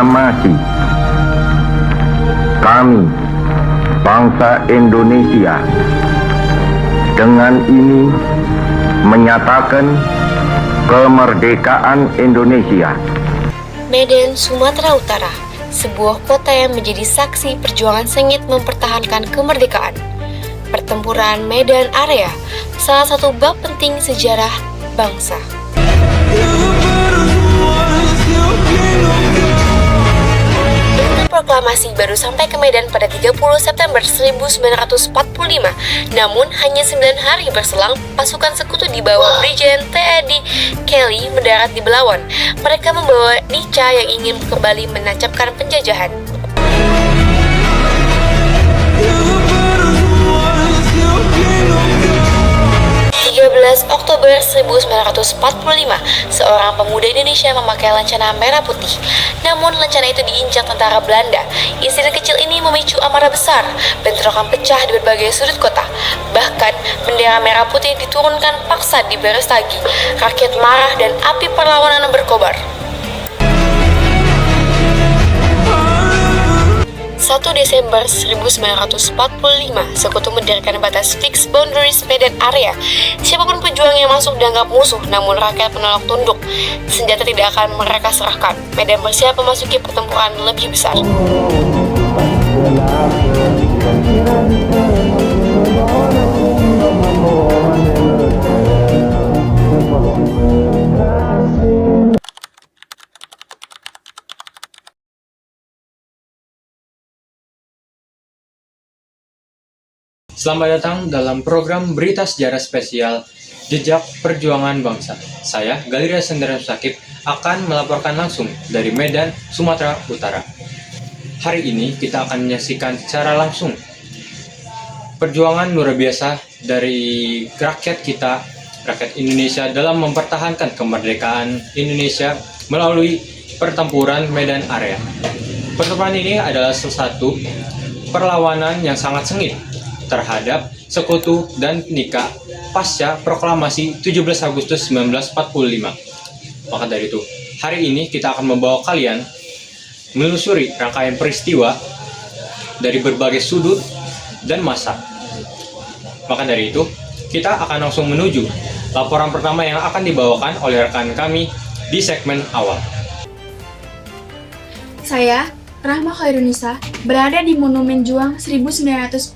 proklamasi. Kami, bangsa Indonesia, dengan ini menyatakan kemerdekaan Indonesia. Medan, Sumatera Utara, sebuah kota yang menjadi saksi perjuangan sengit mempertahankan kemerdekaan. Pertempuran Medan Area, salah satu bab penting sejarah bangsa. Proklamasi baru sampai ke Medan pada 30 September 1945. Namun, hanya 9 hari berselang, pasukan sekutu di bawah Brigjen T.E.D. Kelly mendarat di Belawan. Mereka membawa Nica yang ingin kembali menancapkan penjajahan. 13 Oktober 1945, seorang pemuda Indonesia memakai lencana merah putih. Namun lencana itu diinjak tentara Belanda. Insiden kecil ini memicu amarah besar, bentrokan pecah di berbagai sudut kota. Bahkan bendera merah putih diturunkan paksa di Berestagi. Rakyat marah dan api perlawanan berkobar. 1 Desember 1945, sekutu mendirikan batas fixed boundaries Medan Area. Siapapun pejuang yang masuk dianggap musuh, namun rakyat menolak tunduk. Senjata tidak akan mereka serahkan. Medan bersiap memasuki pertempuran lebih besar. Selamat datang dalam program Berita Sejarah Spesial Jejak Perjuangan Bangsa. Saya, Galeria Sendirian Sakib, akan melaporkan langsung dari Medan, Sumatera Utara. Hari ini kita akan menyaksikan secara langsung perjuangan luar biasa dari rakyat kita, rakyat Indonesia dalam mempertahankan kemerdekaan Indonesia melalui pertempuran Medan Area. Pertempuran ini adalah salah satu perlawanan yang sangat sengit terhadap sekutu dan Nika pasca proklamasi 17 Agustus 1945. Maka dari itu, hari ini kita akan membawa kalian menelusuri rangkaian peristiwa dari berbagai sudut dan masa. Maka dari itu, kita akan langsung menuju laporan pertama yang akan dibawakan oleh rekan kami di segmen awal. Saya, Rahma Khairunisa, berada di Monumen Juang 1945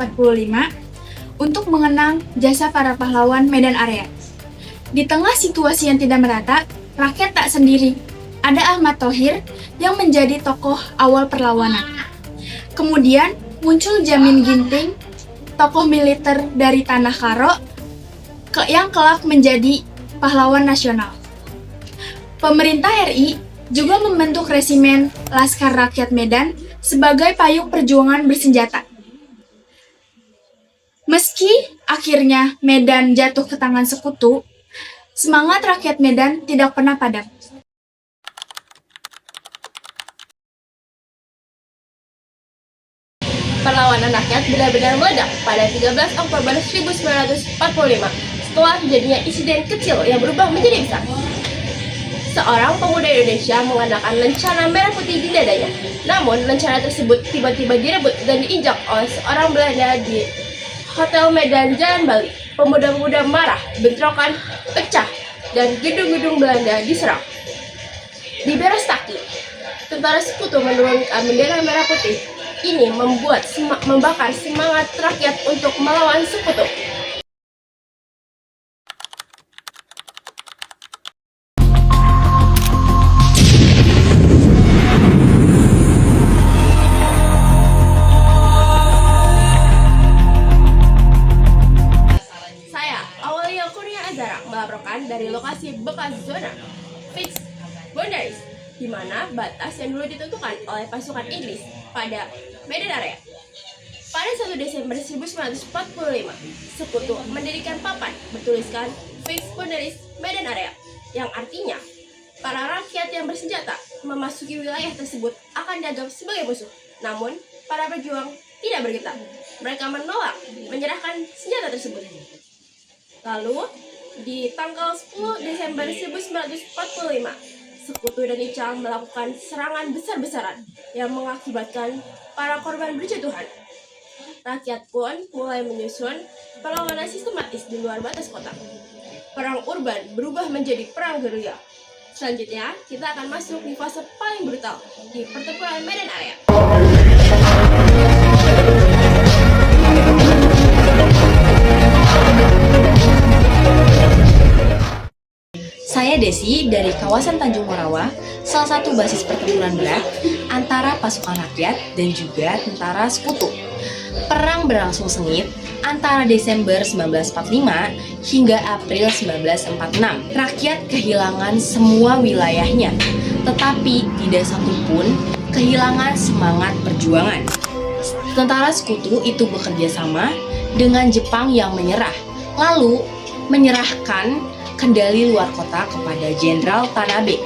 untuk mengenang jasa para pahlawan Medan Area. Di tengah situasi yang tidak merata, rakyat tak sendiri. Ada Ahmad Thohir yang menjadi tokoh awal perlawanan. Kemudian muncul Jamin Ginting, tokoh militer dari Tanah Karo, yang kelak menjadi pahlawan nasional. Pemerintah RI juga membentuk Resimen Laskar Rakyat Medan sebagai payung perjuangan bersenjata. Meski akhirnya Medan jatuh ke tangan sekutu, semangat rakyat Medan tidak pernah padam. Perlawanan rakyat benar-benar meledak pada 13 Oktober 1945 setelah terjadinya insiden kecil yang berubah menjadi besar. Seorang pemuda Indonesia mengenakan lencana merah putih di dadanya. Namun, lencana tersebut tiba-tiba direbut dan diinjak oleh seorang Belanda di Hotel Medan Jalan Bali. Pemuda-pemuda marah, bentrokan pecah, dan gedung-gedung Belanda diserang. Di Berestaki, tentara sekutu menurunkan bendera merah putih. Ini membakar semangat rakyat untuk melawan sekutu. Melaporkan dari lokasi bekas zona fixed boundaries, di mana batas yang dulu ditentukan oleh pasukan Inggris pada Medan Area. Pada 1 Desember 1945, sekutu mendirikan papan bertuliskan Fixed Boundaries Medan Area, yang artinya para rakyat yang bersenjata memasuki wilayah tersebut akan dianggap sebagai musuh. Namun, para pejuang tidak bergetar. Mereka menolak menyerahkan senjata tersebut. Lalu, di tanggal 10 Desember 1945, Sekutu dan Icang melakukan serangan besar-besaran yang mengakibatkan para korban berjatuhan. Rakyat pun mulai menyusun perlawanan sistematis di luar batas kota. Perang urban berubah menjadi perang gerilya. Selanjutnya, kita akan masuk di fase paling brutal, di pertempuran medan area. Saya Desi dari kawasan Tanjung Morawa, salah satu basis pertempuran berat antara pasukan rakyat dan juga tentara sekutu. Perang berlangsung sengit antara Desember 1945 hingga April 1946. Rakyat kehilangan semua wilayahnya, tetapi tidak satupun kehilangan semangat perjuangan. Tentara sekutu itu bekerja sama dengan Jepang yang menyerah, lalu menyerahkan kendali luar kota kepada Jenderal Tanabe.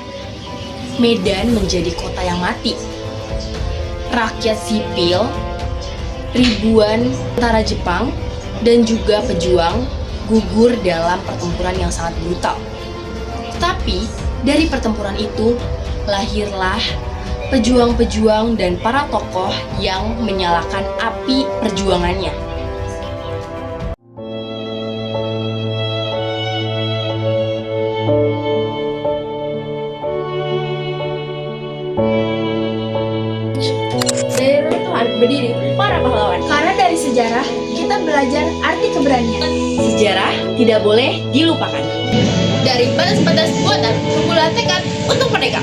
Medan menjadi kota yang mati. Rakyat sipil, ribuan tentara Jepang, dan juga pejuang gugur dalam pertempuran yang sangat brutal. Tapi dari pertempuran itu lahirlah pejuang-pejuang dan para tokoh yang menyalakan api perjuangannya. Dari runtuhan berdiri para pahlawan. Karena dari sejarah, kita belajar arti keberanian. Sejarah tidak boleh dilupakan. Dari batas-batas buatan, kumpulan tekad untuk merdeka.